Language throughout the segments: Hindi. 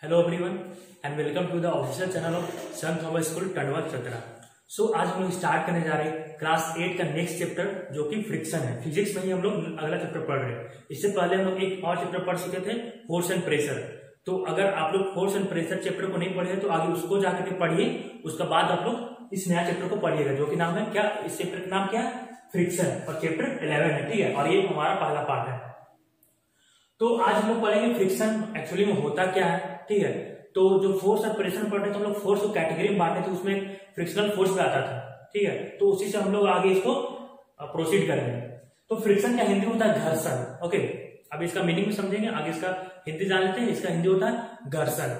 Hello everyone and welcome to the official channel of saint Thomas school Tandwa Chatra. So आज हम लोग स्टार्ट करने जा रहे हैं क्लास 8 का नेक्स्ट चैप्टर जो कि फ्रिक्शन है। फिजिक्स में ही हम लोग अगला चैप्टर पढ़ रहे हैं। इससे पहले हम लोग एक और चैप्टर पढ़ चुके थे, फोर्स एंड प्रेशर। तो अगर आप लोग फोर्स एंड प्रेशर चैप्टर को नहीं पढ़े तो आगे उसको जाकर के पढ़िए, उसके बाद आप लोग इस नया चैप्टर को पढ़िएगा जो कि नाम है क्या, इस चैप्टर का नाम क्या है, फ्रिक्शन, और चैप्टर 11 है। ठीक है, और ये हमारा पहला पार्ट है। तो आज हम लोग पढ़ेंगे फ्रिक्शन एक्चुअली में होता क्या है। ठीक है, तो जो फोर्स और प्रेशर पढ़ रहे थे हम लोग फोर्स को कैटेगरी में बांटे थे, उसमें फ्रिक्शनल फोर्स भी आता था। ठीक है, तो उसी से हम लोग आगे इसको प्रोसीड करेंगे। तो फ्रिक्शन का हिंदी होता है घर्षण। ओके, अब इसका मीनिंग भी समझेंगे, आगे इसका हिंदी जान लेते हैं। इसका हिंदी होता है घर्षण।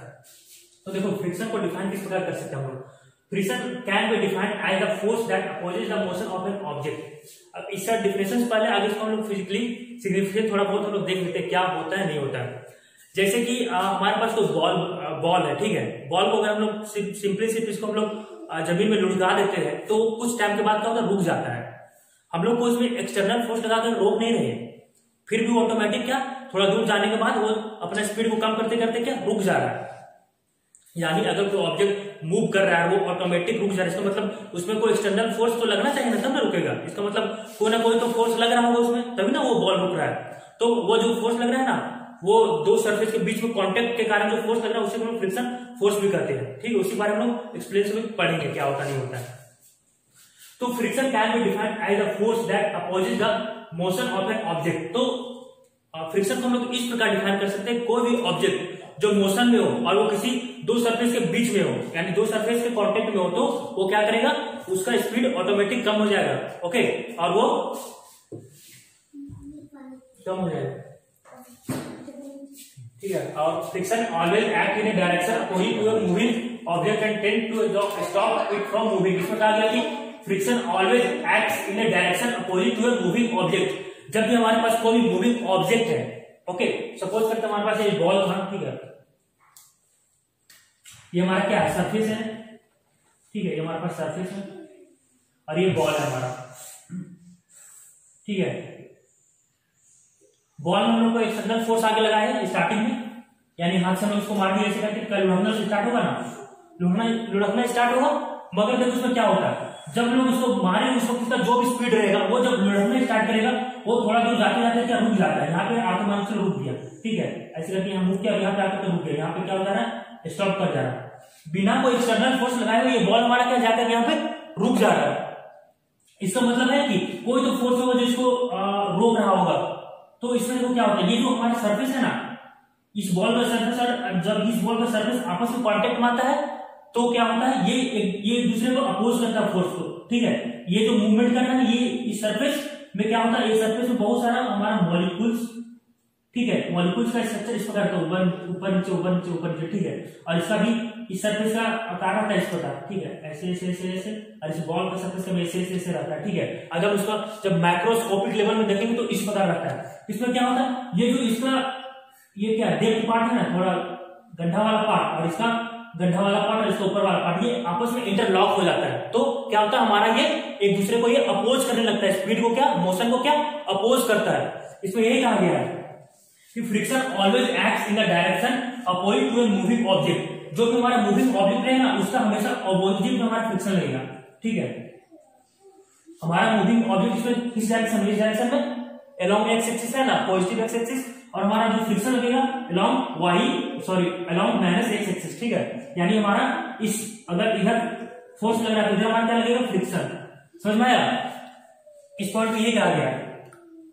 तो देखो फ्रिक्शन को डिफाइन किस प्रकार कर सकते हैं हम लोग। Friction can be defined as the force that opposes the motion of an object. अब इसका डिफिनेशन पहले आगे इसको हम लोग फिजिकली सिग्निफिकेंट थोड़ा बहुत हम लोग देख लेते हैं क्या होता है नहीं होता है। जैसे कि हमारे पास कोई बॉल है। ठीक है, बॉल को अगर हम लोग सिंपली सिर्फ इसको हम लोग जमीन में लुढ़का देते हैं तो कुछ टाइम के बाद क्या होता है, रुक जाता है। हम लोग को इसमें एक्सटर्नल फोर्स लगाकर रोक नहीं रहे, फिर भी ऑटोमेटिक क्या थोड़ा दूर जाने के बाद वो अपना स्पीड को कम करते करते क्या रुक जा रहा है। यानी अगर कोई ऑब्जेक्ट मूव कर रहा है वो ऑटोमेटिक रुक जा रहा है, इसका मतलब उसमें कोई एक्सटर्नल फोर्स तो लगना चाहिए ना, तब ना रुकेगा। इसका मतलब कोई ना कोई तो फोर्स लग रहा होगा उसमें, तभी ना वो बॉल रुक रहा है। तो वो जो फोर्स लग रहा है ना, वो दो सरफेस के बीच में कांटेक्ट के कारण जो फोर्स लग रहा है उसे हम लोग फ्रिक्शन फोर्स भी कहते हैं। ठीक है, उसी बारे में हम लोग एक्सप्लेन में पढ़ेंगे क्या होता नहीं होता है। तो friction can be defined as a force that opposes the motion of an object. तो फ्रिक्शन को हम लोग इस प्रकार डिफाइन कर सकते हैं, कोई भी ऑब्जेक्ट जो मोशन में हो और वो किसी दो सरफेस के बीच में हो, यानी दो सरफेस के कांटेक्ट में हो, तो वो क्या करेगा, उसका स्पीड ऑटोमेटिक कम हो जाएगा। ओके, और वो कम हो जाएगा। ठीक है, और friction always act in a direction opposite to a moving object and tend to stop it from moving. इसमें कहा गया कि friction always acts in a direction opposite to a moving object. जब भी हमारे पास कोई मूविंग ऑब्जेक्ट है, ओके, सपोज करते हमारे पास ये बॉल था। ठीक है, ये हमारा क्या है, सरफेस है। ठीक है, ये हमारे पास सरफेस है और ये बॉल है हमारा। ठीक है, बॉल में हम लोग को एक्सटर्नल फोर्स आगे लगाया है स्टार्टिंग में, यानी हाथ से हम लोग उसको मार दिया, ऐसे करके लुढ़कना स्टार्ट होगा ना, लुढ़कना स्टार्ट होगा। मगर देखो उसमें क्या होता है, जब लोग उसको मारे उस वक्त उसका जो भी स्पीड रहेगा वो जब लुढ़कना स्टार्ट करेगा वो थोड़ा दूर जाते जाते क्या रुक जाता है। यहाँ पे ऑटोमेटिक से रुक गया। ठीक है, ऐसे करके यहाँ मूव किया, यहाँ पे आकर रुक गया, यहाँ पे क्या हो जा रहा है, स्टॉप कर जा रहा है। बिना कोई एक्सटर्नल फोर्स लगाए हुए ये बॉल हमारा क्या जाकर यहाँ पे रुक जा रहा है। इसका मतलब है कि कोई तो फोर्स होगा जो इसको रोक रहा होगा। तो इसमें देखो क्या होता है, ये जो हमारा सरफेस है ना, इस बॉल का सरफेस और जब इस बॉल का सरफेस आपस में कांटेक्ट में आता है तो क्या होता है, ये एक दूसरे को अपोज करता है फोर्स को। ठीक है, ये जो मूवमेंट कर रहा है ये इस सरफेस में क्या होता है, इस सरफेस में बहुत सारा हमारा मॉलिक्यूल्स। ठीक है, मॉलिक्यूल्स का स्ट्रक्चर इस प्रकार का ऊपर नीचे ऊपर नीचे ऊपर नीचे। ठीक है, और इसका भी इस सरफेस का आकार रहता है इस प्रकार। ठीक है, ऐसे ऐसे ऐसे ऐसे, और इस बॉल का सरफेस का ऐसे ऐसे ऐसे रहता है। ठीक है, अगर उसका जब माइक्रोस्कोपिक लेवल में देखेंगे तो इस प्रकार रहता है। इसमें क्या होता है, ये जो इसका ये क्या डेप्थ पार्ट है ना, थोड़ा गड्ढा वाला पार्ट, और इसका गड्ढा वाला पार्ट और इसका ऊपर वाला पार्ट, ये आपस में इंटरलॉक हो जाता है। तो क्या होता है, हमारा ये एक दूसरे को ये अपोज करने लगता है, स्पीड को क्या, मोशन को क्या अपोज करता है। इसमें यही कहा गया है कि friction always acts in the direction opposite to a moving object. जो भी हमारा मूविंग ऑब्जेक्ट रहेगा उसका हमेशा अपोजिट में हमारा फ्रिक्शन लगेगा। ठीक है, हमारा मूविंग ऑब्जेक्ट इसमें किस डायरेक्शन में, इस डायरेक्शन में अलोंग एक्स एक्सिस है ना, पॉजिटिव एक्स एक्सिस, और हमारा जो फ्रिक्शन लगेगा अलोंग माइनस एक्स एक्सिस। ठीक है, यानी हमारा इस अगर इधर फोर्स लग रहा है तो इधर हमारा क्या लगेगा, फ्रिक्शन। समझ में आया, इस पॉइंट में ये कहा गया है।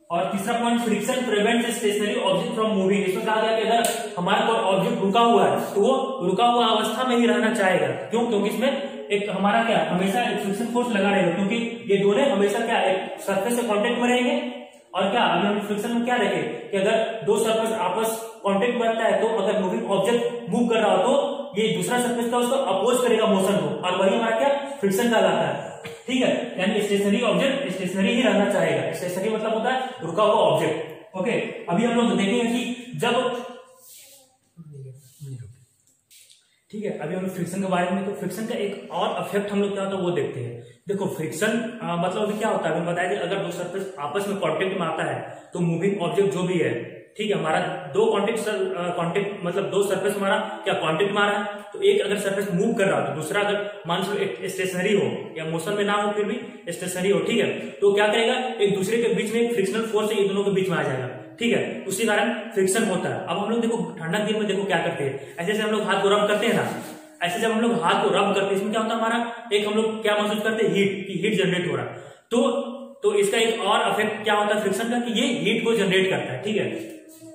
और तीसरा point, friction prevents stationary object from moving. इसमें कहा गया कि अगर हमारा कोई ऑब्जेक्ट रुका हुआ है तो वो रुका हुआ अवस्था में ही रहना चाहेगा। क्यों, क्योंकि इसमें एक हमारा क्या हमेशा एक फ्रिक्शन फोर्स लगा रहेगा, क्योंकि ये दोनों हमेशा क्या एक सरफेस से कांटेक्ट में रहेंगे। और क्या अभी हम फ्रिक्शन में क्या देखे कि अगर दो सरफेस आपस कांटेक्ट में रहता है तो अगर मूविंग ऑब्जेक्ट मूव कर रहा हो तो ये दूसरा सरफेस का उसको अपोज करेगा मोशन को, और वही हमारा क्या फ्रिक्शन कहलाता है। ठीक है, यानी स्टेशनरी ऑब्जेक्ट स्टेशनरी ही रहना चाहेगा। स्टेशनरी मतलब होता है रुका हुआ ऑब्जेक्ट। ओके, अभी हम लोग देखेंगे कि जब ठीक है, अभी हम लोग फ्रिक्शन के बारे में, तो फ्रिक्शन का एक और इफेक्ट हम लोग क्या होता है वो देखते हैं। देखो फ्रिक्शन मतलब क्या होता है, बताया कि अगर दो सरफेस आपस में कांटेक्ट में आता है तो मूविंग ऑब्जेक्ट जो भी है ठीक है, हमारा दो कॉन्टेक्ट मतलब दो सरफेस हमारा क्या कॉन्टेक्ट में आ रहा है, तो एक अगर सरफेस मूव कर रहा हो तो दूसरा अगर मान लो स्टेशनरी हो या मोशन में ना हो फिर भी स्टेशनरी हो, ठीक है, तो क्या करेगा एक दूसरे के बीच में एक फ्रिक्शनल फोर्स ये दोनों के बीच में आ जाएगा, ठीक है, उसी कारण फ्रिक्शन होता है। अब हम लोग देखो ठंडक दिन में देखो क्या करते हैं, ऐसे से हम लोग हाथ को रब करते हैं ना, ऐसे जब हम लोग हाथ को रब करते हैं इसमें क्या होता है हमारा एक हम लोग क्या महसूस करते हैं हीट जनरेट हो रहा है, तो इसका एक और इफेक्ट क्या होता है फ्रिक्शन का कि ये हीट को जनरेट करता है, ठीक है,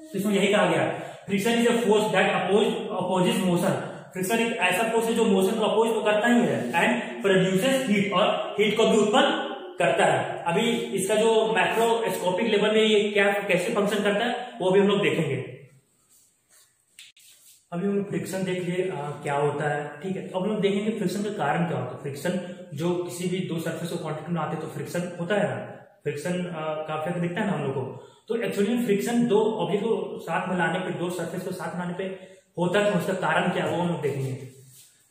तो इसमें यही कहा गया friction is a force that opposes motion, friction एक ऐसा फोर्स है जो मोशन को अपोज तो करता ही है एंड प्रोड्यूसेस हीट और हीट को भी उत्पन्न करता है। अभी इसका जो मैक्रोस्कोपिक लेवल में ये क्या कैसे फंक्शन करता है वो भी हम लोग देखेंगे। अभी हम लोग फ्रिक्शन देख लिए क्या होता है, ठीक है, अब हम लोग देखेंगे फ्रिक्शन का कारण क्या होता है। फ्रिक्शन जो किसी भी दो सरफेस को कांटेक्ट में आते हैं तो फ्रिक्शन होता है ना, फ्रिक्शन का इफेक्ट दिखता है ना हम लोग को, तो एक्चुअली में फ्रिक्शन दो ऑब्जेक्ट को साथ में लाने पे, दो सरफेस को साथ में लाने पे होता है, तो उसका कारण क्या है वो हम लोग देखेंगे।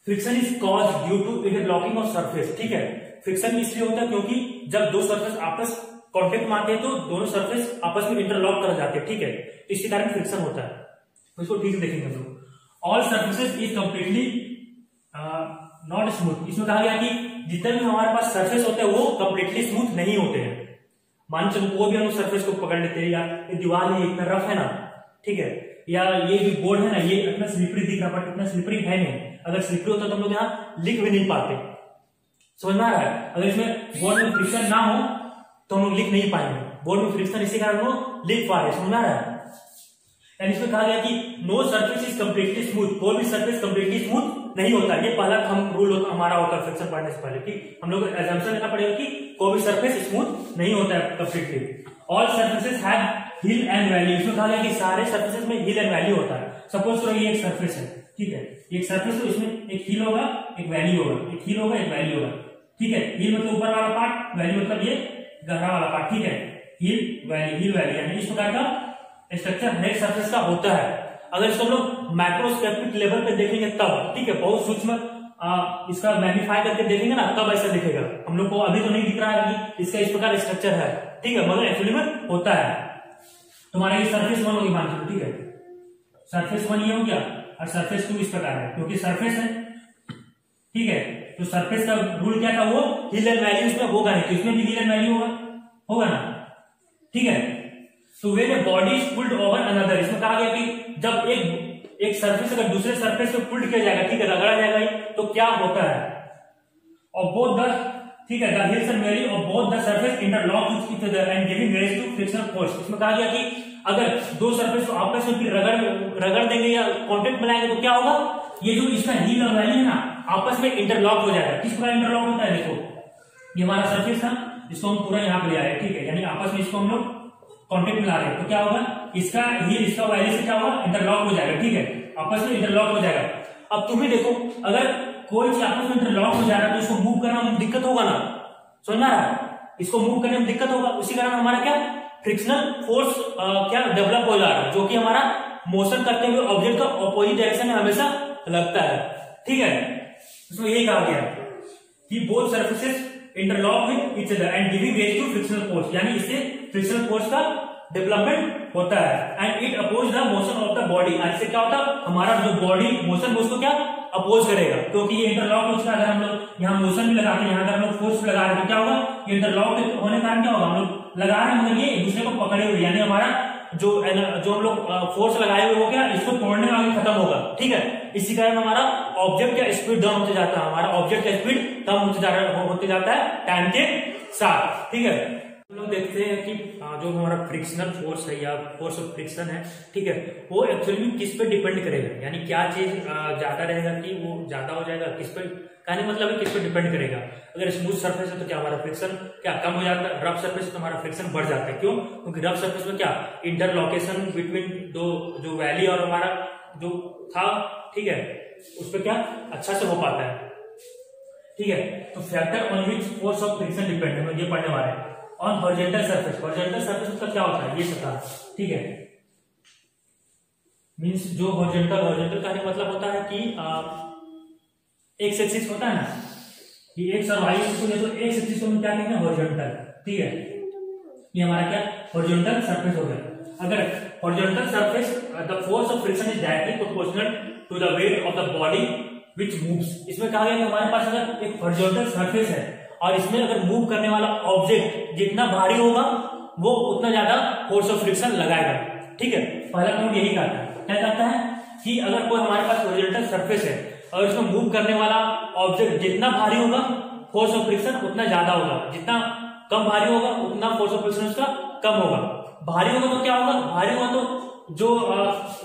Friction is cause due to interlocking of surface, ठीक है, फ्रिक्शन इसलिए होता है क्योंकि जब दो सरफेस आपस कांटेक्ट में आते हैं तो दोनों सरफेस आपस में इंटरलॉक कर जाते हैं, ठीक है, तो इसी कारण फ्रिक्शन होता है, तो इसको ठीक से देखेंगे हम लोग। All surfaces is completely not smooth, इसमें कहा गया कि जितने भी हमारे पास सरफेस होते हैं वो कंप्लीटली स्मूथ नहीं होते हैं। मान चलो कोई भी हम सरफेस को पकड़ लेते हैं, या ये दीवार है इतना रफ है ना, ठीक है, या ये भी बोर्ड है ना ये इतना स्लिपरी दिख रहा बट इतना स्लिपरी है नहीं, अगर स्लिपरी होता तो हम लोग यहाँ लिख भी नहीं पाते, समझ में आ रहा है, अगर इसमें बोर्ड में फ्रिक्शन ना हो तो हम लोग लिख नहीं पाएंगे, बोर्ड में फ्रिक्शन इसी कारण वो लिख पा रहे, समझ में आ रहा है। एंड इसमें कहा गया कि no surface is completely smooth, कोई भी सरफेस कंप्लीटली स्मूथ नहीं होता, ये पहला हम रूल हमारा होता है फ्रिक्शन पढ़ने से पहले, कि हम लोग एजम्पशन लेना पड़ेगा कि कोई भी सरफेस स्मूथ नहीं होता है completely. All surfaces have hill and valley, इसमें कहा गया कि सारे सरफेसेस में हिल एंड वैली होता है। सपोज करो ये एक सरफेस है, ठीक है, एक सरफेस तो इसमें एक हिल होगा एक वैली होगा, एक हिल होगा एक वैली होगा, ठीक है, हिल मतलब ऊपर वाला पार्ट, वैली मतलब ये गहरा वाला पार्ट, ठीक है, हिल वैली यानी इस प्रकार का स्ट्रक्चर हर एक सरफेस का होता है। अगर इसको हम लोग माइक्रोस्कोपिक लेवल पे देखेंगे तब, ठीक है, बहुत सूक्ष्म इसका मैग्नीफाई करके देखेंगे ना तब ऐसा दिखेगा, हम लोग को अभी तो नहीं दिख रहा है कि इसका इस प्रकार स्ट्रक्चर है, ठीक है, मगर एक्चुअली में होता है। तुम्हारा ये सरफेस 1 होगी मान लो, ठीक है, सरफेस 1 ये हो गया और सरफेस 2 इस प्रकार है, क्योंकि सरफेस है, ठीक है, तो सरफेस का रूल क्या था, वो हिल एंड वैली उसमें होगा नहीं, तो इसमें भी हिल एंड वैली होगा ना, ठीक है। तो when a body is pulled over another, इसमें कहा गया कि जब एक सरफेस अगर दूसरे सरफेस पे पुल्ड किया जाएगा, ठीक है, रगड़ा जाएगा तो क्या होता है, और बोथ द, ठीक है, द हिल्स एंड वैली और both the surface interlock with each other and giving rise to frictional force. इसमें कहा गया कि अगर दो सरफेस को आपस में रगड़ देंगे या कांटेक्ट में लाएंगे तो क्या होगा, ये जो इसका हिल और वैली है ना आपस में इंटरलॉक हो जाएगा। किस प्रकार इंटरलॉक होता है, देखो ये हमारा सरफेस था, इसको हम पूरा यहाँ पे ले आए, ठीक है, यानी आपस में इसको हम लोग कांटेक्ट में ला रहे हैं, तो क्या होगा, इसका हिल इसका वैली से क्या होगा, इंटरलॉक हो जाएगा, ठीक है, आपस में इंटरलॉक हो जाएगा। अब तुम ही देखो अगर कोई चीज आपस में इंटरलॉक हो जा रहा है तो इसको मूव करना में दिक्कत होगा ना, समझना है, इसको मूव करने में दिक्कत होगा, उसी कारण हमारा क्या फ्रिक्शनल फोर्स क्या डेवलप हो जा रहा है, जो कि हमारा मोशन करते हुए ऑब्जेक्ट का ऑपोजिट डायरेक्शन में हमेशा लगता है, ठीक है। इसमें यही कहा गया कि both surfaces interlock with each other and giving rise to frictional force, यानी इससे फ्रिक्शनल फोर्स का डेवलपमेंट होता है and it oppose the motion of the body, इससे क्या होता है हमारा जो बॉडी मोशन उसको क्या अपोज करेगा, क्योंकि ये इंटरलॉक हो चुका है। अगर हम लोग यहाँ मोशन भी लगाते हैं, यहाँ अगर हम लोग फोर्स लगा रहे हैं तो क्या होगा, इंटरलॉक होने के कारण क्या होगा, हम लोग लगा रहे हैं मगर ये एक दूसरे को पकड़े हुए, यानी हमारा जो हम लोग फोर्स लगाए हुए वो क्या इसको तोड़ने में आगे खत्म होगा, ठीक है, इसी कारण हमारा ऑब्जेक्ट का स्पीड डाउन होते जाता है, हमारा ऑब्जेक्ट का स्पीड कम होते जाता है टाइम के साथ, ठीक है। हम लोग देखते हैं कि जो हमारा फ्रिक्शनल फोर्स है या फोर्स ऑफ फ्रिक्शन है, ठीक है, वो एक्चुअली किस पे डिपेंड करेगा, यानी क्या चीज ज्यादा रहेगा कि वो ज्यादा हो जाएगा, किस पे, कहने मतलब है किस पे डिपेंड करेगा। अगर स्मूथ सरफेस है तो क्या हमारा फ्रिक्शन क्या कम हो जाता है, रफ सरफेस तो हमारा फ्रिक्शन बढ़ जाता है, क्यों, क्योंकि रफ सरफेस में क्या इंटरलॉकेशन बिटवीन दो जो वैली और हमारा जो था, ठीक है, उस पर क्या अच्छा से हो पाता है, ठीक है। तो factor on which force of friction depend है, ये पढ़ने वाले हैं। On horizontal surface, horizontal surface का क्या होता है ये सतह, ठीक है, मींस जो हॉरिजॉन्टल का मतलब होता है कि एक्स एक्सिस होता है ना, कि एक्स और वाई एक्सिस हो, तो एक्स एक्सिस को हम क्या कहेंगे हॉरिजॉन्टल, ठीक है, ये हमारा क्या हॉरिजॉन्टल सरफेस हो गया। अगर horizontal surface the force of friction is directly proportional to the weight of the body which moves. इसमें कहा गया कि हमारे पास अगर एक हॉरिजॉन्टल सरफेस है और इसमें अगर मूव करने वाला ऑब्जेक्ट जितना भारी होगा वो उतना ज्यादा फोर्स ऑफ फ्रिक्शन लगाएगा। ठीक है, पहला पॉइंट यही कहता है। क्या कहता है कि अगर कोई हमारे पास हॉरिजॉन्टल सरफेस है और इसमें मूव करने वाला ऑब्जेक्ट जितना भारी होगा फोर्स ऑफ फ्रिक्शन उतना ज्यादा होगा, जितना कम भारी होगा उतना फोर्स ऑफ फ्रिक्शन उसका कम होगा। भारी होगा तो क्या होगा, भारी होगा तो जो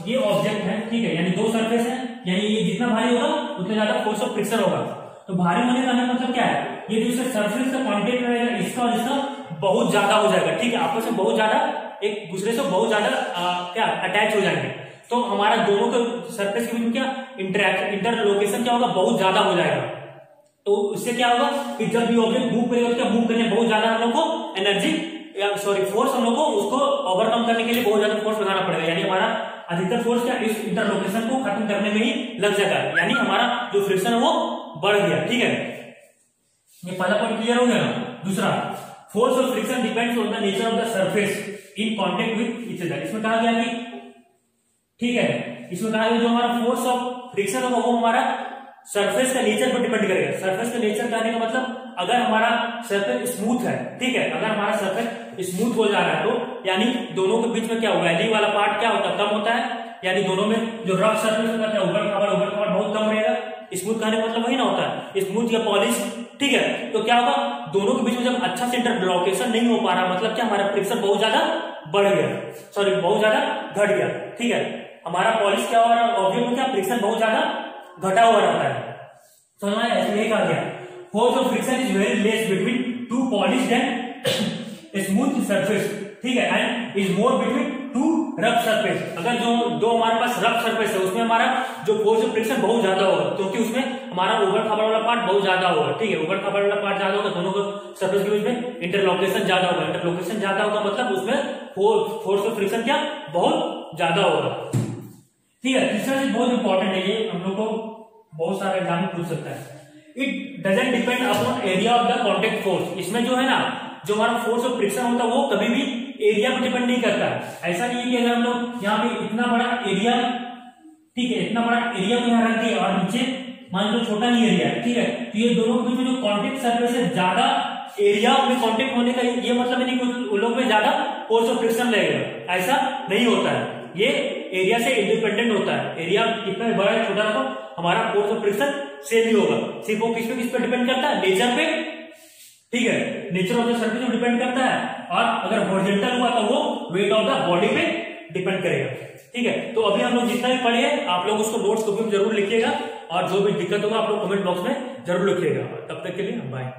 ये ऑब्जेक्ट है, ठीक है, यानी दो सरफेस है, यानी ये जितना भारी होगा उतना ज्यादा फोर्स ऑफ फ्रिक्शन होगा। तो भारी होने का मतलब क्या है, ये जो इसका सरफेस का कांटेक्ट रहेगा इसका और इसका बहुत ज्यादा हो जाएगा। ठीक है, आपस में बहुत ज्यादा एक दूसरे से बहुत ज्यादा क्या अटैच हो जाएंगे। तो हमारा दोनों के सरफेस के बीच में क्या इंटरलोकेशन क्या होगा, बहुत ज्यादा हो जाएगा। तो इससे क्या होगा कि जब भी ऑब्जेक्ट मूव करेगा तो मूव करने बहुत ज्यादा हम लोग को एनर्जी फोर्स हम लोग को उसको ओवरकम करने के लिए बहुत ज्यादा फोर्स लगाना पड़ेगा, यानी हमारा अधिकतर फोर्स क्या इस इंटरलोकेशन को खत्म करने में ही लग जाएगा, यानी हमारा जो फ्रिक्शन है वो बढ़ गया। ठीक है, ये पहला पॉइंट क्लियर हो गया ना। दूसरा, force of friction depends on the nature of the surface in contact with each other. इसमें कहा गया कि ठीक है, इसमें कहा गया जो हमारा फोर्स ऑफ फ्रिक्शन होगा वो हमारा सरफेस का नेचर पर डिपेंड करेगा। सरफेस का नेचर कहने का मतलब अगर हमारा सरफेस स्मूथ है, ठीक है, अगर हमारा सरफेस स्मूथ हो जा रहा है तो यानी दोनों के बीच में क्या होगा, वैली वाला पार्ट क्या होता है, कम होता है, यानी दोनों में जो रफ सरफेस होता है उबड़ खाबड़ बहुत कम रहेगा। स्मूथ कहने का मतलब वही ना होता है, स्मूथ या पॉलिश। ठीक है, तो क्या होगा, दोनों के बीच में जब अच्छा से इंटरलॉकेशन नहीं हो पा रहा, मतलब क्या हमारा फ्रिक्शन बहुत ज्यादा बढ़ गया, सॉरी बहुत ज्यादा घट गया। ठीक है, हमारा पॉलिश क्या हो रहा है, ऑब्जेक्ट में क्या फ्रिक्शन बहुत ज्यादा घटा हुआ रहता है। समझ में आया, ऐसे कहा गया force of friction is very less between two polished and smooth surface. ठीक है, and is more between two rough surface. अगर जो दो हमारे पास रफ सरफेस है उसमें हमारा जो फोर्स ऑफ फ्रिक्शन बहुत ज्यादा होगा, क्योंकि उसमें हमारा उबड़ खाबड़ वाला पार्ट बहुत ज्यादा होगा। ठीक है, उबड़ खाबड़ वाला पार्ट ज्यादा होगा, दोनों को सरफेस के बीच में इंटरलॉकेशन ज्यादा होगा। इंटरलॉकेशन ज्यादा होगा मतलब उसमें फोर्स ऑफ फ्रिक्शन क्या बहुत ज्यादा होगा। ठीक है, तीसरा चीज बहुत इंपॉर्टेंट है, ये हम लोग को बहुत सारे एग्जाम पूछ सकता है। It doesn't depend upon area of the contact force. इसमें जो है ना, जो हमारा फोर्स ऑफ फ्रिक्शन होता है वो कभी भी एरिया पर डिपेंड नहीं करता है। ऐसा नहीं है कि अगर हम लोग यहाँ पे इतना बड़ा एरिया, ठीक है, इतना बड़ा एरिया को यहाँ रख दिया और नीचे मान लो छोटा ही एरिया है, ठीक है, तो ये दोनों के बीच में जो कॉन्टेक्ट सरफेस है ज्यादा एरिया में कॉन्टेक्ट होने का ये मतलब नहीं कि उन लोग में ज्यादा फोर्स ऑफ फ्रिक्शन लगेगा, ऐसा नहीं होता है। ये एरिया से इंडिपेंडेंट होता है। एरिया कितना बड़ा है छोटा हो हमारा फोर्स ऑफ फ्रिक्शन सेम ही होगा। सिर्फ वो किस पे डिपेंड करता है, नेचर पे। ठीक है, नेचर ऑफ द सरफेस पे डिपेंड करता है, और अगर हॉरिजॉन्टल हुआ तो वो वेट ऑफ द बॉडी पे डिपेंड करेगा। ठीक है, तो अभी हम लोग जितना भी पढ़े हैं आप लोग उसको नोट्स कॉपी में जरूर लिखिएगा, और जो भी दिक्कत होगा आप लोग कमेंट बॉक्स में जरूर लिखिएगा। तब तक के लिए बाय।